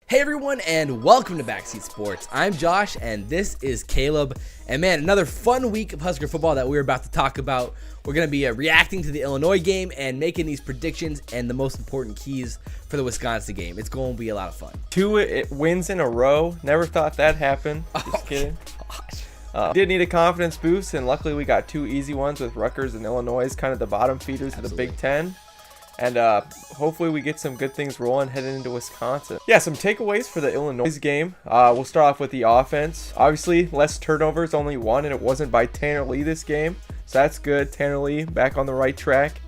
Hey everyone, and welcome to Backseat Sports. I'm Josh, and this is Caleb. And man, another fun week of Husker football that we're about to talk about. We're going to be reacting to the Illinois game and making these predictions and the most important keys for the Wisconsin game. It's going to be a lot of fun. 2 wins in a row. Never thought that happened. Just kidding. Did need a confidence boost, and luckily we got 2 easy ones with Rutgers and Illinois, kind of the bottom feeders of the Big Ten. And hopefully we get some good things rolling heading into Wisconsin. Yeah, some takeaways for the Illinois game. We'll start off with the offense. Obviously, less turnovers, only 1, and it wasn't by Tanner Lee this game. So that's good. Tanner Lee back on the right track.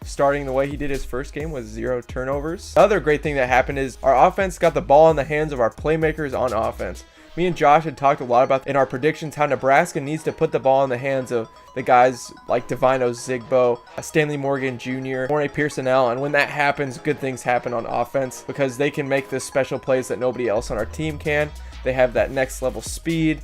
Starting the way he did his first game with 0 turnovers. The other great thing that happened is our offense got the ball in the hands of our playmakers on offense. Me and Josh had talked a lot about in our predictions how Nebraska needs to put the ball in the hands of the guys like Divino Zigbo, Stanley Morgan Jr., Mornay Pearsonell, and when that happens, good things happen on offense because they can make the special plays that nobody else on our team can. They have that next level speed,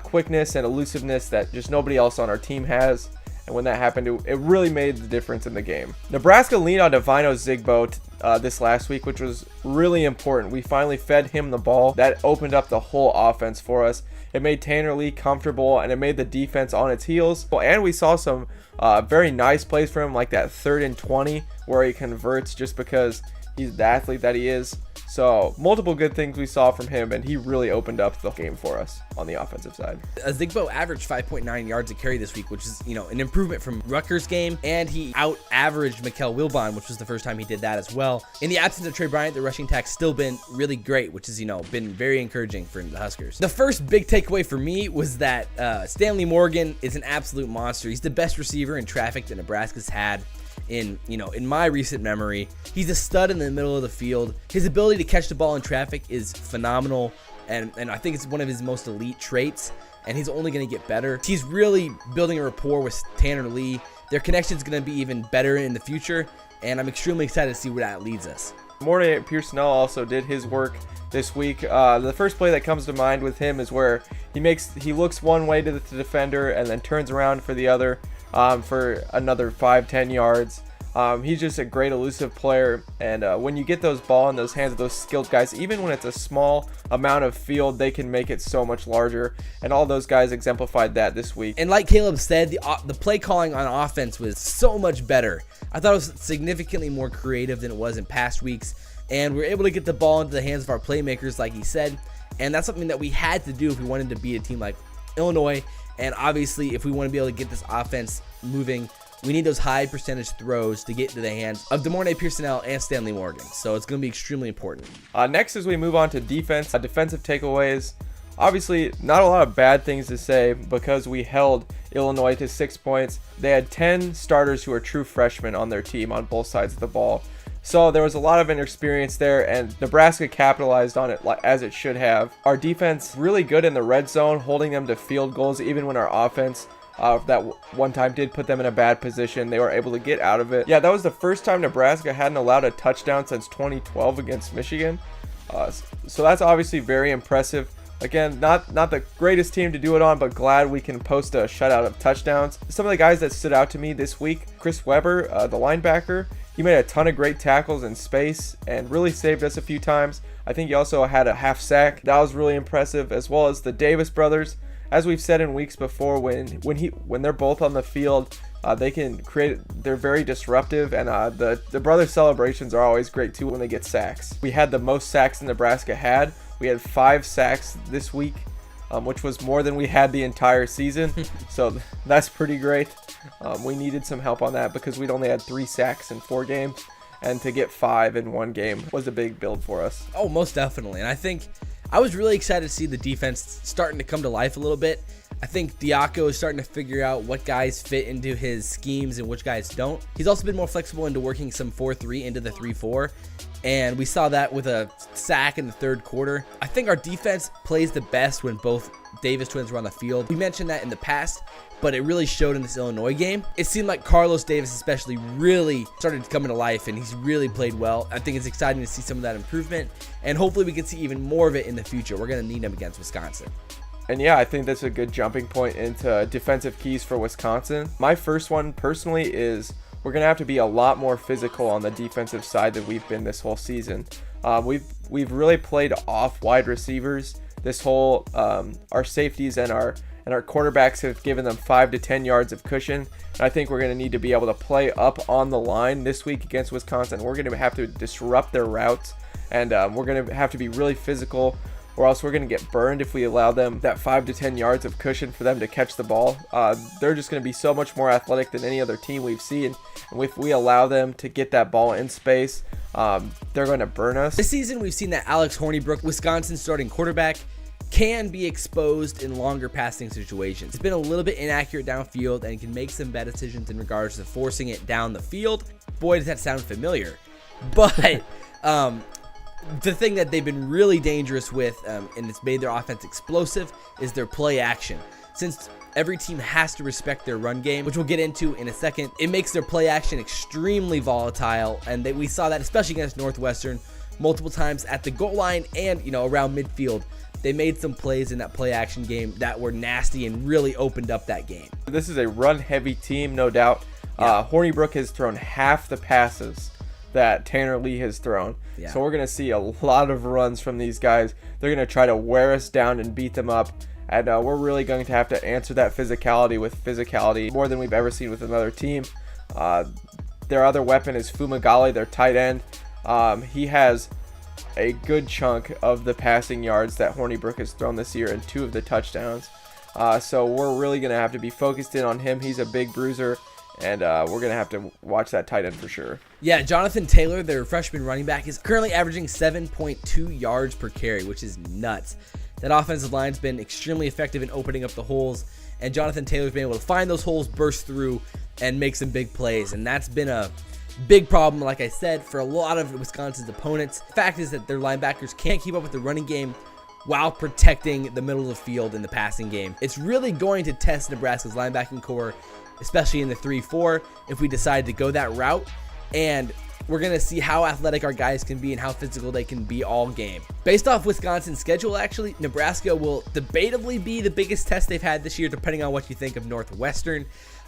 quickness, and elusiveness that just nobody else on our team has. And when that happened, it really made the difference in the game. Nebraska leaned on Divino Zigbo this last week, which was really important. We finally fed him the ball. That opened up the whole offense for us. It made Tanner Lee comfortable, and it made the defense on its heels. And we saw some very nice plays from him, like that 3rd and 20 where he converts just because he's the athlete that he is. So multiple good things we saw from him, and he really opened up the game for us on the offensive side. Zigbo averaged 5.9 yards a carry this week, which is, an improvement from Rutgers game, and he out-averaged Mikel Wilbon, which was the first time he did that as well. In the absence of Trey Bryant, the rushing attack's still been really great, which has, been very encouraging for the Huskers. The first big takeaway for me was that Stanley Morgan is an absolute monster. He's the best receiver in traffic that Nebraska's had in my recent memory. He's a stud in the middle of the field. His ability to catch the ball in traffic is phenomenal, and I think it's one of his most elite traits, and he's only going to get better. He's really building a rapport with Tanner Lee. Their connection is going to be even better in the future, and I'm extremely excited to see where that leads us. Mornay Pearsonell also did his work this week. The first play that comes to mind with him is where he looks one way to the defender and then turns around for the other for another 5-10 yards. He's just a great elusive player, and when you get those ball in those hands of those skilled guys, even when it's a small amount of field, they can make it so much larger, and all those guys exemplified that this week. And like Caleb said, the play calling on offense was so much better. I thought it was significantly more creative than it was in past weeks, and we were able to get the ball into the hands of our playmakers, like he said, and that's something that we had to do if we wanted to beat a team like Illinois. And obviously, if we want to be able to get this offense moving, we need those high percentage throws to get into the hands of Mornay Pearsonell and Stanley Morgan. So it's going to be extremely important. Next, as we move on to defense, defensive takeaways. Obviously, not a lot of bad things to say because we held Illinois to 6 points. They had 10 starters who are true freshmen on their team on both sides of the ball. So there was a lot of inexperience there, and Nebraska capitalized on it as it should have. Our defense really good in the red zone, holding them to field goals even when our offense that one time did put them in a bad position. They were able to get out of it. Yeah, that was the first time Nebraska hadn't allowed a touchdown since 2012 against Michigan. So that's obviously very impressive. Again, not the greatest team to do it on, but glad we can post a shutout of touchdowns. Some of the guys that stood out to me this week, Chris Webber, the linebacker, he made a ton of great tackles in space and really saved us a few times. I think he also had a half sack. That was really impressive, as well as the Davis brothers. As we've said in weeks before, when they're both on the field, they can create. They're very disruptive, and the brother celebrations are always great too when they get sacks. We had the most sacks Nebraska had. We had 5 sacks this week, which was more than we had the entire season. So that's pretty great. We needed some help on that because we'd only had 3 sacks in 4 games, and to get 5 in 1 game was a big build for us. Oh, most definitely. And I think I was really excited to see the defense starting to come to life a little bit. I think Diaco is starting to figure out what guys fit into his schemes and which guys don't. He's also been more flexible into working some 4-3 into the 3-4. And we saw that with a sack in the 3rd quarter. I think our defense plays the best when both Davis twins were on the field. We mentioned that in the past, but it really showed in this Illinois game. It seemed like Carlos Davis especially really started to come into life, and he's really played well. I think it's exciting to see some of that improvement, and hopefully we can see even more of it in the future. We're going to need him against Wisconsin. And yeah, I think that's a good jumping point into defensive keys for Wisconsin. My first one personally is we're going to have to be a lot more physical on the defensive side than we've been this whole season. We've we've really played off wide receivers. This whole our safeties and our quarterbacks have given them 5 to 10 yards of cushion. And I think we're going to need to be able to play up on the line this week against Wisconsin. We're going to have to disrupt their routes, and we're going to have to be really physical, or else we're going to get burned if we allow them that 5 to 10 yards of cushion for them to catch the ball. They're just going to be so much more athletic than any other team we've seen. And if we allow them to get that ball in space, they're going to burn us. This season, we've seen that Alex Hornibrook, Wisconsin's starting quarterback, can be exposed in longer passing situations. It's been a little bit inaccurate downfield and can make some bad decisions in regards to forcing it down the field. Boy, does that sound familiar. But the thing that they've been really dangerous with, and it's made their offense explosive, is their play action. Since every team has to respect their run game, which we'll get into in a second, it makes their play action extremely volatile, and we saw that especially against Northwestern multiple times at the goal line and around midfield. They made some plays in that play action game that were nasty and really opened up that game. This is a run-heavy team, no doubt. Yeah. Hornibrook has thrown half the passes that Tanner Lee has thrown. Yeah. So we're going to see a lot of runs from these guys. They're going to try to wear us down and beat them up. And we're really going to have to answer that physicality with physicality more than we've ever seen with another team. Their other weapon is Fumagalli, their tight end. He has a good chunk of the passing yards that Hornibrook has thrown this year and 2 of the touchdowns. So we're really going to have to be focused in on him. He's a big bruiser, and we're going to have to watch that tight end for sure. Yeah, Jonathan Taylor, their freshman running back, is currently averaging 7.2 yards per carry, which is nuts. That offensive line's been extremely effective in opening up the holes, and Jonathan Taylor's been able to find those holes, burst through, and make some big plays, and that's been a big problem, like I said, for a lot of Wisconsin's opponents. The fact is that their linebackers can't keep up with the running game while protecting the middle of the field in the passing game. It's really going to test Nebraska's linebacking core, especially in the 3-4, if we decide to go that route. And we're going to see how athletic our guys can be and how physical they can be all game. Based off Wisconsin's schedule, actually, Nebraska will debatably be the biggest test they've had this year, depending on what you think of Northwestern.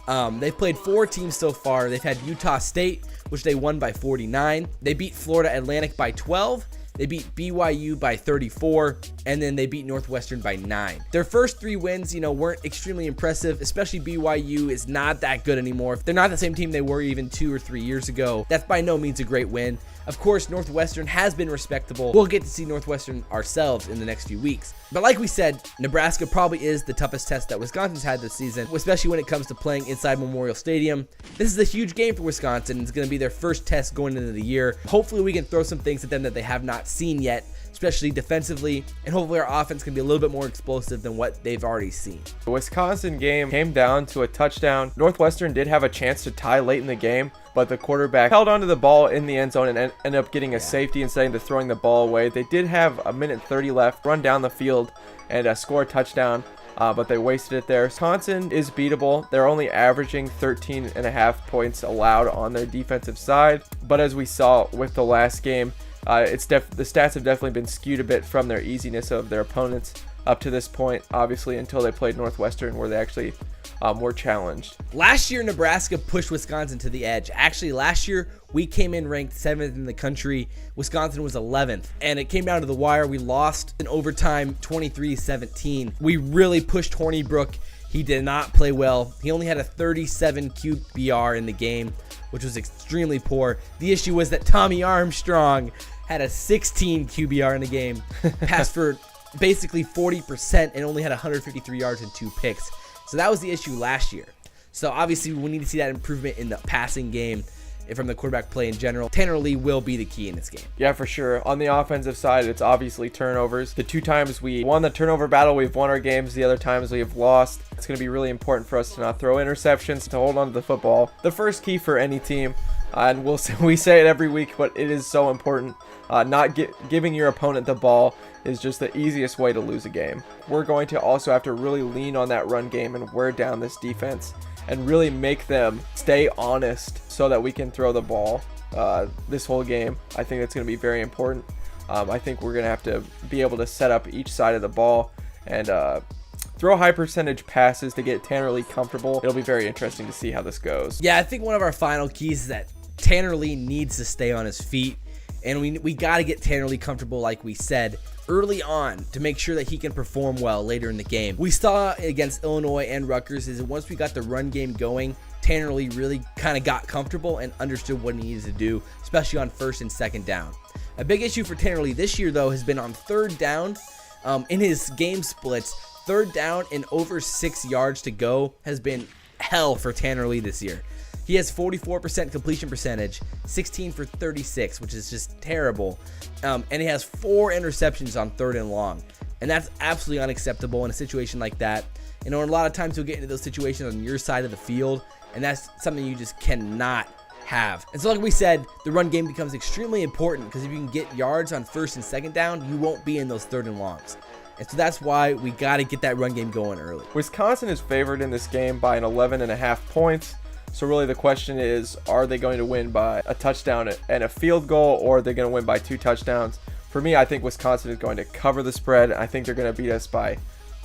They've played 4 teams so far. They've had Utah State, which they won by 49. They beat Florida Atlantic by 12. They beat BYU by 34, and then they beat Northwestern by 9. Their first 3 wins, weren't extremely impressive, especially BYU is not that good anymore. They're not the same team they were even 2 or 3 years ago. That's by no means a great win. Of course, Northwestern has been respectable. We'll get to see Northwestern ourselves in the next few weeks. But like we said, Nebraska probably is the toughest test that Wisconsin's had this season, especially when it comes to playing inside Memorial Stadium. This is a huge game for Wisconsin. It's going to be their first test going into the year. Hopefully we can throw some things at them that they have not seen yet, especially defensively, and hopefully our offense can be a little bit more explosive than what they've already seen. The Wisconsin game came down to a touchdown. Northwestern did have a chance to tie late in the game, but the quarterback held onto the ball in the end zone and ended up getting a safety instead of throwing the ball away. They did have 1:30 left, run down the field and score a touchdown, but they wasted it there. Wisconsin is beatable. They're only averaging 13.5 points allowed on their defensive side, but as we saw with the last game, the stats have definitely been skewed a bit from their easiness of their opponents up to this point, obviously, until they played Northwestern, where they actually were challenged. Last year, Nebraska pushed Wisconsin to the edge. Actually, last year, we came in ranked 7th in the country. Wisconsin was 11th, and it came down to the wire. We lost in overtime 23-17. We really pushed Hornibrook. He did not play well. He only had a 37 QBR in the game, which was extremely poor. The issue was that Tommy Armstrong had a 16 QBR in the game, passed for basically 40% and only had 153 yards and 2 picks. So that was the issue last year. So obviously we need to see that improvement in the passing game and from the quarterback play in general. Tanner Lee will be the key in this game. Yeah, for sure. On the offensive side, it's obviously turnovers. The 2 times we won the turnover battle, we've won our games. The other times we have lost. It's going to be really important for us to not throw interceptions, to hold on to the football. The first key for any team, and we say it every week, but it is so important. Not giving your opponent the ball is just the easiest way to lose a game. We're going to also have to really lean on that run game and wear down this defense and really make them stay honest so that we can throw the ball this whole game. I think that's going to be very important. I think we're going to have to be able to set up each side of the ball and throw high percentage passes to get Tanner Lee comfortable. It'll be very interesting to see how this goes. Yeah, I think one of our final keys is that Tanner Lee needs to stay on his feet And we got to get Tanner Lee comfortable, like we said, early on to make sure that he can perform well later in the game. We saw against Illinois and Rutgers is once we got the run game going, Tanner Lee really kind of got comfortable and understood what he needed to do, especially on first and second down. A big issue for Tanner Lee this year, though, has been on third down. In his game splits, third down and over 6 yards to go has been hell for Tanner Lee this year. He has 44% completion percentage, 16 for 36, which is just terrible. And he has 4 interceptions on third and long. And that's absolutely unacceptable in a situation like that. You know, a lot of times you'll get into those situations on your side of the field, and that's something you just cannot have. And so like we said, the run game becomes extremely important because if you can get yards on first and second down, you won't be in those third and longs. And so that's why we got to get that run game going early. Wisconsin is favored in this game by an 11.5 points. So really the question is, are they going to win by a touchdown and a field goal, or are they going to win by 2 touchdowns? For me, I think Wisconsin is going to cover the spread. I think they're going to beat us by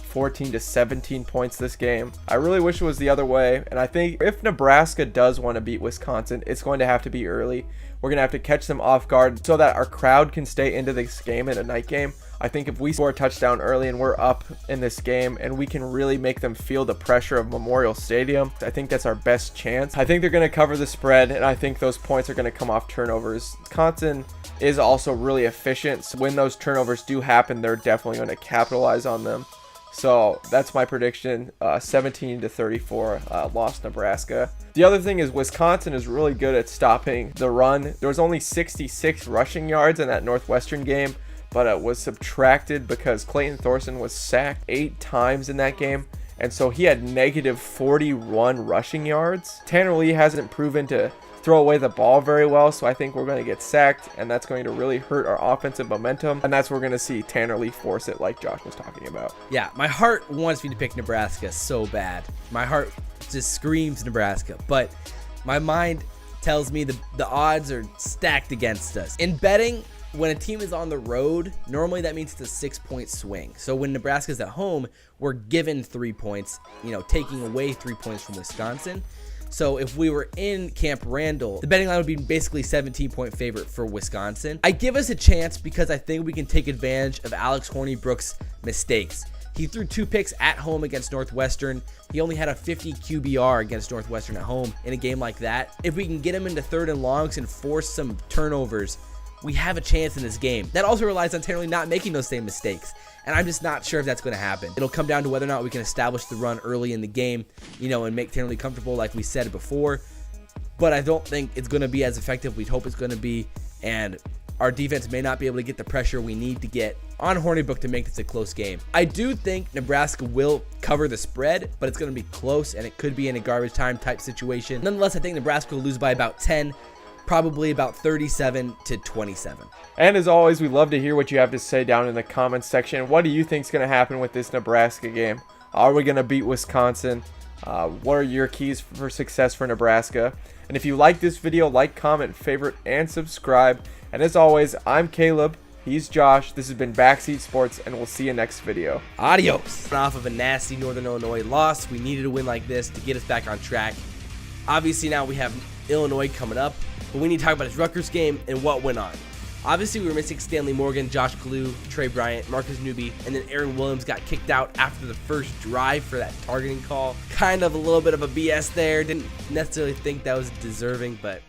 14 to 17 points this game. I really wish it was the other way, and I think if Nebraska does want to beat Wisconsin, it's going to have to be early. We're going to have to catch them off guard so that our crowd can stay into this game in a night game. I think if we score a touchdown early and we're up in this game and we can really make them feel the pressure of Memorial Stadium, I think that's our best chance. I think they're going to cover the spread, and I think those points are going to come off turnovers. Wisconsin is also really efficient, so when those turnovers do happen, they're definitely going to capitalize on them. So that's my prediction, 17 to 34, lost Nebraska. The other thing is Wisconsin is really good at stopping the run. There was only 66 rushing yards in that Northwestern game, but it was subtracted because Clayton Thorson was sacked 8 times in that game. And so he had negative 41 rushing yards. Tanner Lee hasn't proven to throw away the ball very well, so I think we're going to get sacked, and that's going to really hurt our offensive momentum, and that's where we're going to see Tanner Lee force it like Josh was talking about. Yeah, my heart wants me to pick Nebraska so bad. My heart just screams Nebraska, but my mind tells me the odds are stacked against us. In betting, when a team is on the road, normally that means it's a 6-point swing. So when Nebraska's at home, we're given 3 points, taking away 3 points from Wisconsin. So if we were in Camp Randall, the betting line would be basically 17-point favorite for Wisconsin. I give us a chance because I think we can take advantage of Alex Hornibrook's mistakes. He threw 2 picks at home against Northwestern. He only had a 50 QBR against Northwestern at home in a game like that. If we can get him into third and longs and force some turnovers, we have a chance in this game. That also relies on Tanner Lee not making those same mistakes. And I'm just not sure if that's going to happen. It'll come down to whether or not we can establish the run early in the game, and make Tanner Lee comfortable like we said before. But I don't think it's going to be as effective we'd hope it's going to be. And our defense may not be able to get the pressure we need to get on Hornibrook to make this a close game. I do think Nebraska will cover the spread, but it's going to be close, and it could be in a garbage time type situation. Nonetheless, I think Nebraska will lose by about 10. Probably about 37 to 27. And as always, we love to hear what you have to say down in the comments section. What do you think is going to happen with this Nebraska game? Are we going to beat Wisconsin? What are your keys for success for Nebraska? And if you like this video, like, comment, favorite, and subscribe. And as always, I'm Caleb. He's Josh. This has been Backseat Sports, and we'll see you next video. Adios. Off of a nasty Northern Illinois loss, we needed a win like this to get us back on track. Obviously, now we have Illinois coming up. But we need to talk about his Rutgers game and what went on. Obviously, we were missing Stanley Morgan, Josh Kalu, Trey Bryant, Marcus Newby, and then Aaron Williams got kicked out after the first drive for that targeting call. Kind of a little bit of a BS there. Didn't necessarily think that was deserving, but